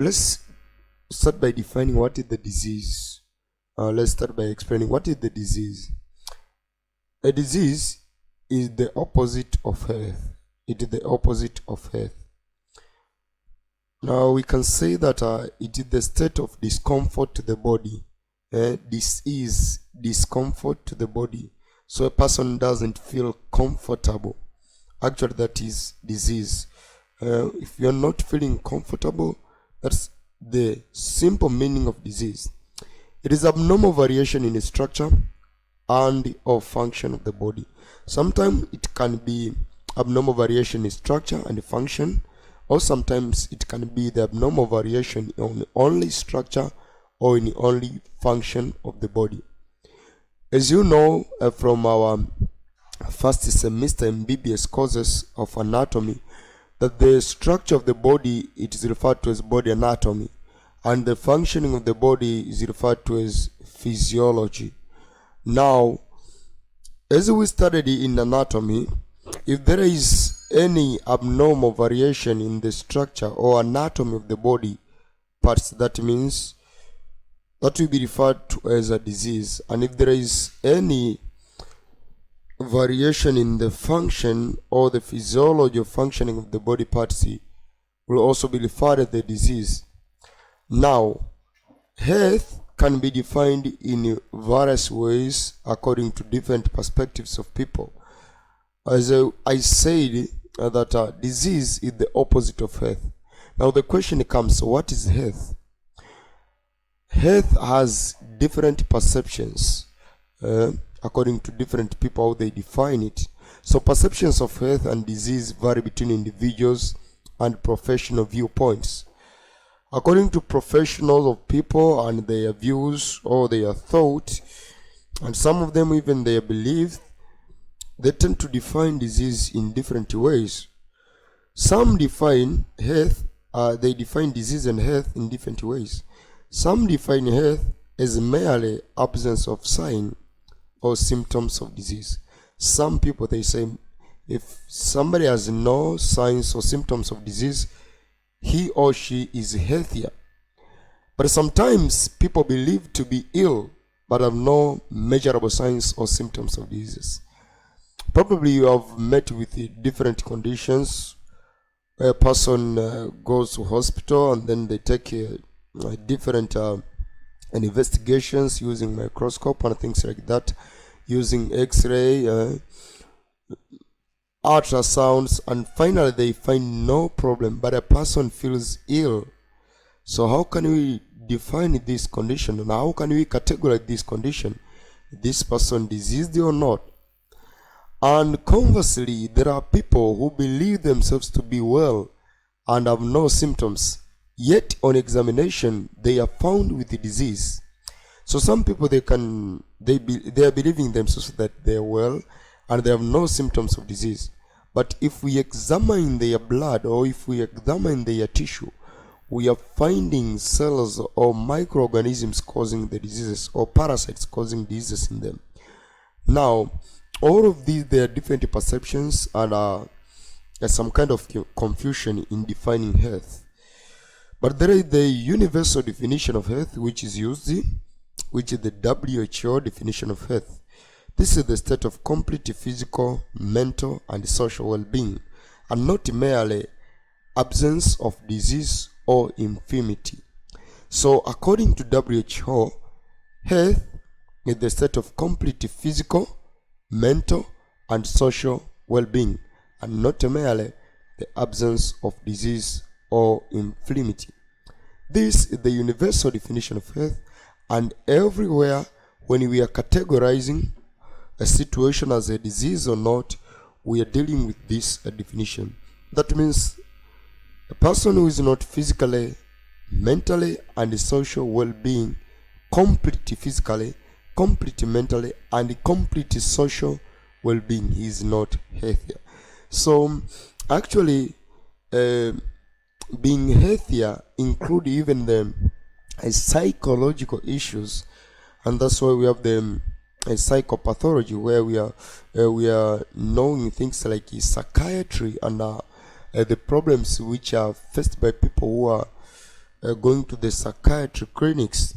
Let's start by defining what is the disease. Let's start by explaining what is the disease. A disease is the opposite of health. It is the opposite of health. Now we can say that it is the state of discomfort to the body. This is discomfort to the body. So a person doesn't feel comfortable. Actually, that is disease. If you're not feeling comfortable, that's the simple meaning of disease. It is abnormal variation in the structure and or function of the body. Sometimes it can be abnormal variation in structure and function, or sometimes it can be the abnormal variation in only structure or in only function of the body. As you know from our first semester MBBS courses of anatomy, that the structure of the body, it is referred to as body anatomy, and the functioning of the body is referred to as physiology. Now, as we studied in anatomy, if there is any abnormal variation in the structure or anatomy of the body parts, that means that will be referred to as a disease. And if there is any variation in the function or the physiology of functioning of the body parts, will also be referred as the disease. Now, health can be defined in various ways according to different perspectives of people. As I said that disease is the opposite of health. Now the question comes, what is health? Health has different perceptions according to different people, how they define it. So perceptions of health and disease vary between individuals and professional viewpoints. According to professionals of people and their views or their thought, and some of them even their belief, they tend to define disease in different ways. Some define health, they define disease and health in different ways. Some define health as merely absence of sign or symptoms of disease. Some people, they say, if somebody has no signs or symptoms of disease, he or she is healthier. But sometimes people believe to be ill but have no measurable signs or symptoms of disease. Probably you have met with different conditions. A person goes to hospital and then they take different investigations using microscope and things like that, using x-ray, ultrasounds, and finally they find no problem, but a person feels ill. So how can we define this condition, and how can we categorize this condition? This person diseased or not? And conversely, there are people who believe themselves to be well and have no symptoms, yet on examination they are found with the disease. So some people, they are believing themselves that they are well and they have no symptoms of disease. But if we examine their blood or if we examine their tissue, we are finding cells or microorganisms causing the diseases or parasites causing diseases in them. Now, all of these, there are different perceptions and some kind of confusion in defining health. But there is the universal definition of health which is used, which is the WHO definition of health. This is the state of complete physical, mental, and social well-being, and not merely absence of disease or infirmity. So according to WHO, health is the state of complete physical, mental, and social well-being, and not merely the absence of disease or infirmity. This is the universal definition of health, and everywhere when we are categorizing a situation as a disease or not, we are dealing with this definition. That means a person who is not physically, mentally, and social well-being, complete physically, complete mentally, and complete social well-being, he is not healthier. So actually being healthier include even the psychological issues, and that's why we have the psychopathology, where we are knowing things like psychiatry and the problems which are faced by people who are going to the psychiatry clinics